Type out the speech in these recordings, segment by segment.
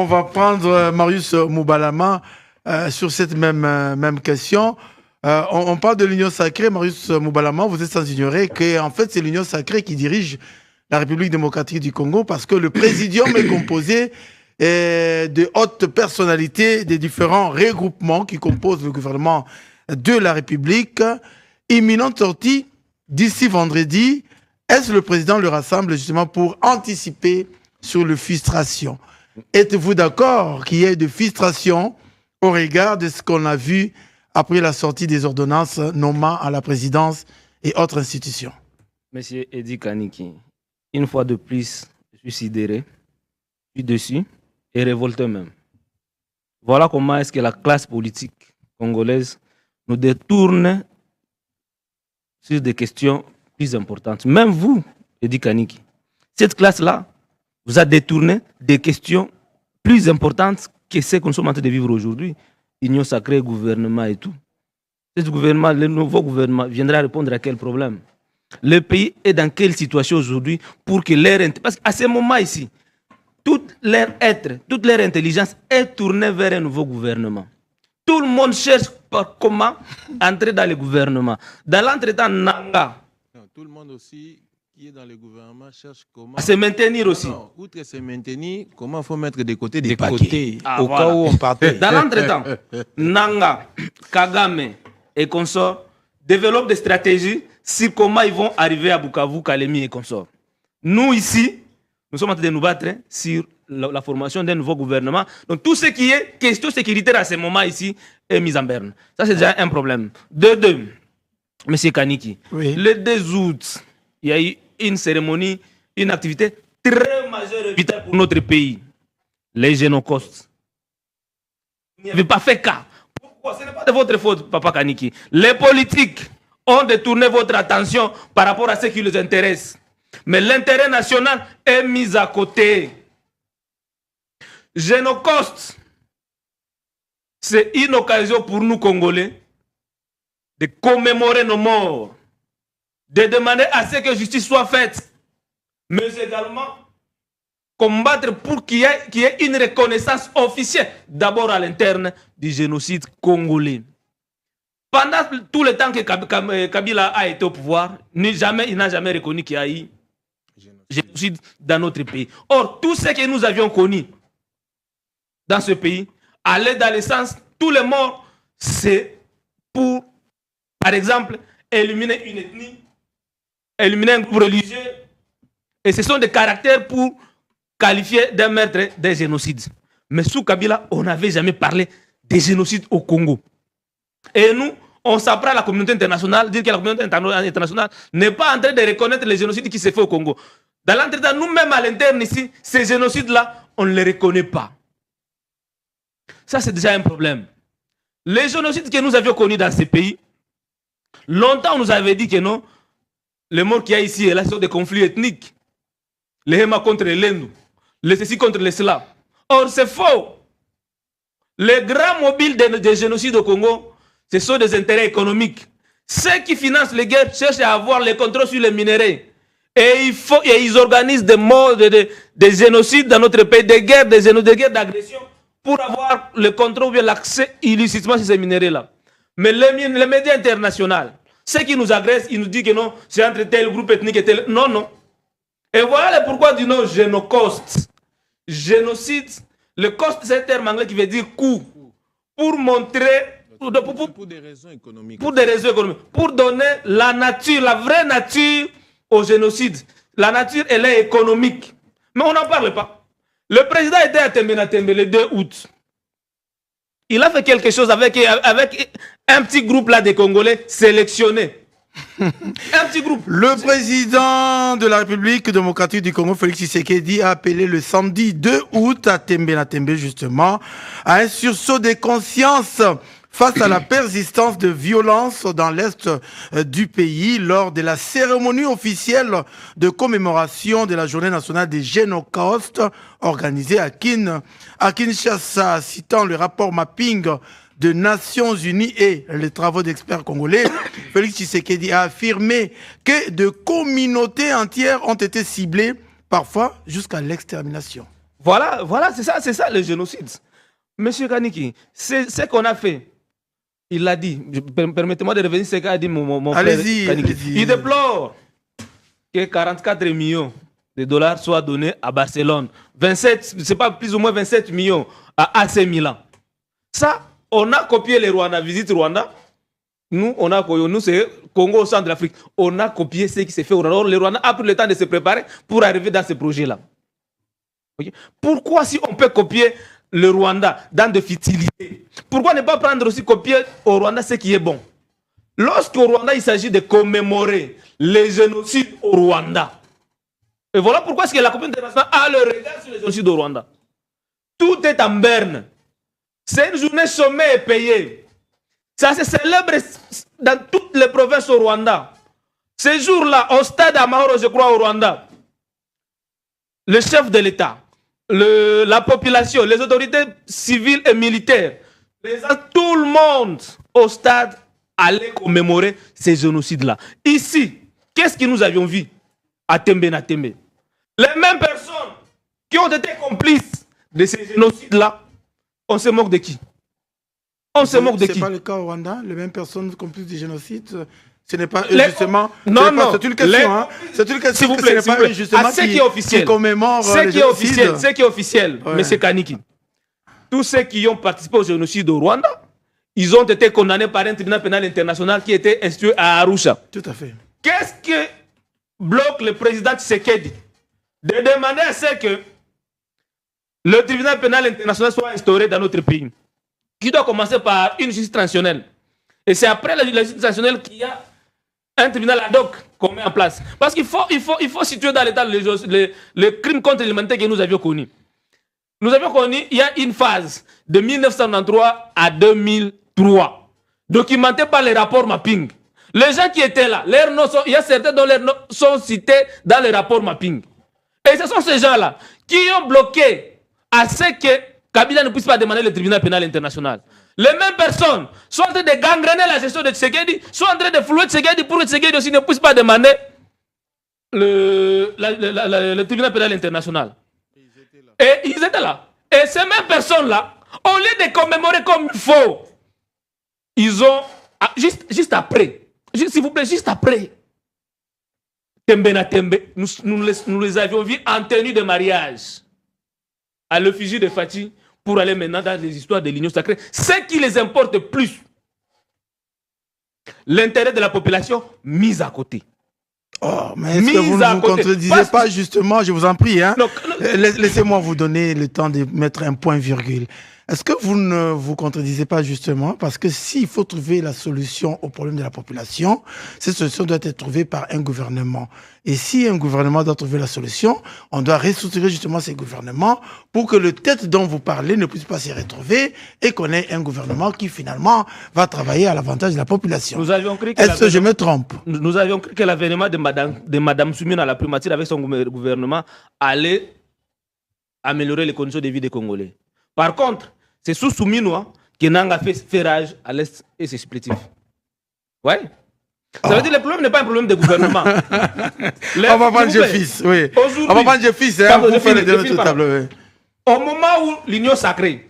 On va prendre Marius Moubalama sur cette même question. On parle de l'Union sacrée, Marius Moubalama, vous êtes sans ignorer que en fait c'est l'Union sacrée qui dirige la République démocratique du Congo parce que le présidium est composé de hautes personnalités des différents regroupements qui composent le gouvernement de la République. Imminente sortie d'ici vendredi, est-ce le président le rassemble justement pour anticiper sur le frustration? Êtes-vous d'accord qu'il y ait de frustration au regard de ce qu'on a vu après la sortie des ordonnances nommant à la présidence et autres institutions? Monsieur Edi Kaniki, une fois de plus, je suis sidéré, je suis dessus et révolté même. Voilà comment est-ce que la classe politique congolaise nous détourne sur des questions plus importantes. Même vous, Edi Kaniki, cette classe-là vous a détourné des questions plus importantes que ce que nous sommes en train de vivre aujourd'hui. Union sacrée, gouvernement et tout. Ce gouvernement, le nouveau gouvernement, viendra répondre à quel problème? Le pays est dans quelle situation aujourd'hui pour que leur... Parce qu'à ce moment ici, tout leur être, toute leur intelligence est tournée vers un nouveau gouvernement. Tout le monde cherche par comment entrer dans le gouvernement. Dans l'entretemps, Nanga. Non, tout le monde aussi qui est dans le gouvernement cherche comment... À se maintenir aussi. Non, outre se maintenir, comment il faut mettre de côté des côtés, Ah, au voilà. cas où on partait. Dans l'entretemps, Nanga, Kagame et consorts développent des stratégies sur comment ils vont arriver à Bukavu, Kalemi et consorts. Nous ici, nous sommes en train de nous battre sur la formation d'un nouveau gouvernement. Donc tout ce qui est question sécuritaire à ce moment ici est mis en berne. Ça c'est déjà un problème. De deux, M. Kaniki, Oui. le 2 août, il y a eu une cérémonie, une activité très majeure et vitale pour notre pays. Les génocostes. Vous n'y avez pas fait cas. Pourquoi? Ce n'est pas de votre faute, Papa Kaniki. Les politiques ont détourné votre attention par rapport à ce qui les intéresse. Mais l'intérêt national est mis à côté. Génocostes, c'est une occasion pour nous, Congolais, de commémorer nos morts, de demander à ce que justice soit faite, mais également combattre pour qu'il y ait une reconnaissance officielle, d'abord à l'interne, du génocide congolais. Pendant tout le temps que Kabila a été au pouvoir, il n'a jamais reconnu qu'il y a eu génocide dans notre pays. Or, tout ce que nous avions connu dans ce pays allait dans le sens, tous les morts, c'est pour, par exemple, éliminer une ethnie, éliminer un groupe religieux, et ce sont des caractères pour qualifier d'un meurtre des génocides. Mais sous Kabila, on n'avait jamais parlé des génocides au Congo. Et nous, on s'apprend à la communauté internationale, dire que la communauté internationale n'est pas en train de reconnaître les génocides qui se font au Congo. Dans l'entretemps, nous-mêmes à l'interne ici, ces génocides-là, on ne les reconnaît pas. Ça, c'est déjà un problème. Les génocides que nous avions connus dans ces pays, longtemps on nous avait dit que non, les morts qu'il y a ici et là sont des conflits ethniques. Les Hema contre les Lendu, les ceci contre les Slaves. Or, c'est faux. Les grands mobiles des génocides au Congo, ce sont des intérêts économiques. Ceux qui financent les guerres cherchent à avoir le contrôle sur les minéraux. Et ils organisent des morts, des génocides dans notre pays, des guerres d'agression pour avoir le contrôle ou l'accès illicitement sur ces minéraux-là. Mais les médias internationaux, ceux qui nous agressent, ils nous disent que non, c'est entre tel groupe ethnique et tel... Non, non. Et voilà pourquoi du nom génocostes. Génocide, le cost c'est un terme anglais qui veut dire coût. Pour montrer... Pour des raisons économiques. Pour des raisons économiques. Pour donner la nature, la vraie nature au génocide. La nature, elle est économique. Mais on n'en parle pas. Le président était à Tembe le 2 août. Il a fait quelque chose avec un petit groupe là des Congolais sélectionnés. Un petit groupe. Le président de la République démocratique du Congo, Félix Tshisekedi, a appelé le samedi 2 août à Tembe justement à un sursaut de conscience face à la persistance de violences dans l'est du pays lors de la cérémonie officielle de commémoration de la journée nationale des génocostes organisée à Kinshasa, citant le rapport mapping de Nations Unies et les travaux d'experts congolais. Félix Tshisekedi a affirmé que de communautés entières ont été ciblées, parfois jusqu'à l'extermination. Voilà, c'est ça le génocide. Monsieur Kaniki, c'est ce qu'on a fait. Il l'a dit. Permettez-moi de revenir sur ce qu'a dit mon frère Kaniki. Il déplore que 44 millions de dollars soient donnés à Barcelone. 27, c'est pas plus ou moins 27 millions à AC Milan. Ça, on a copié les Rwanda, visite Rwanda. Nous, c'est Congo au centre de l'Afrique. On a copié ce qui s'est fait au Rwanda. Le Rwanda a pris le temps de se préparer pour arriver dans ce projet-là. Okay? Pourquoi, si on peut copier le Rwanda dans de futilités, pourquoi ne pas prendre aussi copier au Rwanda ce qui est bon? Lorsqu'au Rwanda, il s'agit de commémorer les génocides au Rwanda. Et voilà pourquoi est-ce que la communauté internationale a le regard sur les génocides au Rwanda. Tout est en berne. C'est une journée sommet et payée. Ça se célèbre dans toutes les provinces au Rwanda. Ce jour-là, au stade Amahoro, je crois, au Rwanda, le chef de l'État, la population, les autorités civiles et militaires, tout le monde au stade allait commémorer ces génocides-là. Ici, qu'est-ce que nous avions vu à Tembe-Natembe? Les mêmes personnes qui ont été complices de ces génocides-là, on se moque de qui? On se moque de qui? C'est pas le cas au Rwanda, les mêmes personnes complices du génocide. Ce n'est pas justement. Non, non. C'est une question. C'est une question. S'il vous plaît, ce n'est pas justement ce qui est officiel. Qui commémore Ce qui est officiel, ouais. M. Kaniki. Tous ceux qui ont participé au génocide au Rwanda, ils ont été condamnés par un tribunal pénal international qui était institué à Arusha. Tout à fait. Qu'est-ce que bloque le président Tshisekedi de demander à ce que le tribunal pénal international soit instauré dans notre pays, qui doit commencer par une justice transitionnelle. Et c'est après la justice transitionnelle qu'il y a un tribunal ad hoc qu'on met en place. Parce qu'il faut situer dans l'état les crimes contre l'humanité que nous avions connus. Nous avions connu, il y a une phase de 1993 à 2003, documentée par les rapports mapping. Les gens qui étaient là, il y a certains dont leurs noms sont cités dans les rapports mapping. Et ce sont ces gens-là qui ont bloqué à ce que Kabila ne puisse pas demander le tribunal pénal international. Les mêmes personnes sont en train de gangréner la gestion de Tshisekedi, sont en train de flouer Tshisekedi pour que Tshisekedi aussi ne puisse pas demander le tribunal pénal international. Et ils étaient là. Et ces mêmes personnes-là, au lieu de commémorer comme il faut, ils ont, juste après, s'il vous plaît, juste après, Tembe-Natembe, nous les avions vus en tenue de mariage à l'effigie de Fati pour aller maintenant dans les histoires de l'Union sacrée. Ce qui les importe plus, l'intérêt de la population mis à côté. Oh, mais est-ce que vous ne vous contredisez pas justement, je vous en prie, hein? Laissez-moi vous donner le temps de mettre un point-virgule. Est-ce que vous ne vous contredisez pas justement? Parce que s'il faut trouver la solution au problème de la population, cette solution doit être trouvée par un gouvernement. Et si un gouvernement doit trouver la solution, on doit restructurer justement ces gouvernements pour que le tête dont vous parlez ne puisse pas s'y retrouver et qu'on ait un gouvernement qui finalement va travailler à l'avantage de la population. Est-ce que je me trompe? Nous avions cru que l'avènement de Madame Soumine à la primature avec son gouvernement allait améliorer les conditions de vie des Congolais. Par contre, c'est sous Souminois que Nanga fait rage à l'Est et c'est supplétif. Ouais. Ça veut dire que le problème n'est pas un problème de gouvernement. On va prendre Jeffis, oui. On va prendre Jeffis, hein, pour faire le table. Au moment où l'Union sacrée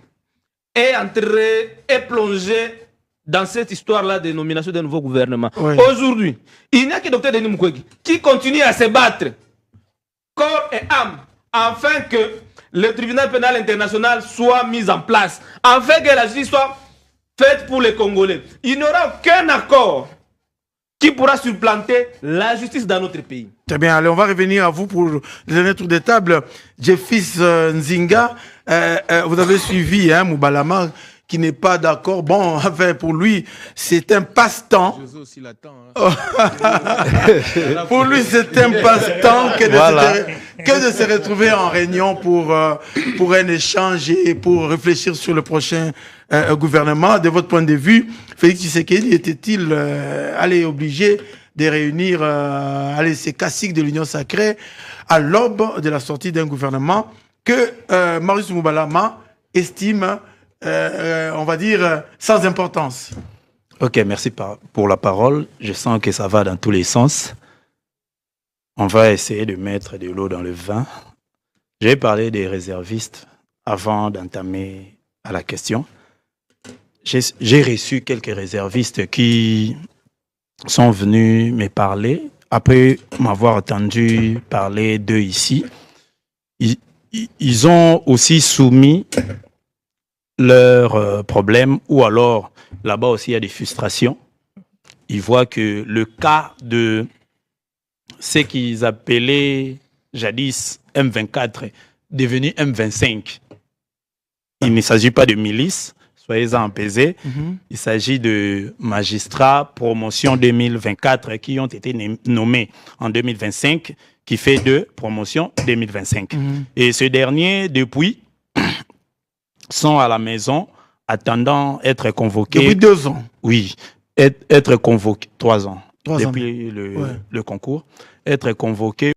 est plongée dans cette histoire-là de nomination d'un nouveau gouvernement, aujourd'hui, il n'y a que Dr Denis Mukwege qui continue à se battre corps et âme afin que le tribunal pénal international soit mis en place, afin que la justice soit faite pour les Congolais. Il n'y aura aucun accord qui pourra supplanter la justice dans notre pays. Très bien, allez, on va revenir à vous pour le dernier tour de table. Jeffis Nzinga, vous avez suivi Moubalama, qui n'est pas d'accord. Bon, enfin, pour lui, c'est un passe-temps. José aussi l'attend. Hein. Pour lui, c'est un passe-temps que de se retrouver en réunion pour un échange et pour réfléchir sur le prochain gouvernement. De votre point de vue, Félix Tshisekedi était-il obligé de réunir ces classiques de l'Union sacrée à l'aube de la sortie d'un gouvernement que Marius Moubalama estime on va dire, sans importance. Ok, merci pour la parole. Je sens que ça va dans tous les sens. On va essayer de mettre de l'eau dans le vin. J'ai parlé des réservistes avant d'entamer à la question. J'ai reçu quelques réservistes qui sont venus me parler. Après m'avoir entendu parler d'eux ici, ils ont aussi soumis leurs problèmes, ou alors là-bas aussi il y a des frustrations. Ils voient que le cas de ce qu'ils appelaient jadis M24 devenu M25, il ne s'agit pas de milices, soyez-en apaisés. Il s'agit de magistrats promotion 2024 qui ont été nommés en 2025, qui fait de promotion 2025. Et ce dernier, depuis, sont à la maison attendant être convoqués. Depuis 2 ans. Oui, être convoqués, 3 ans. 3 ans. Depuis le concours, être convoqués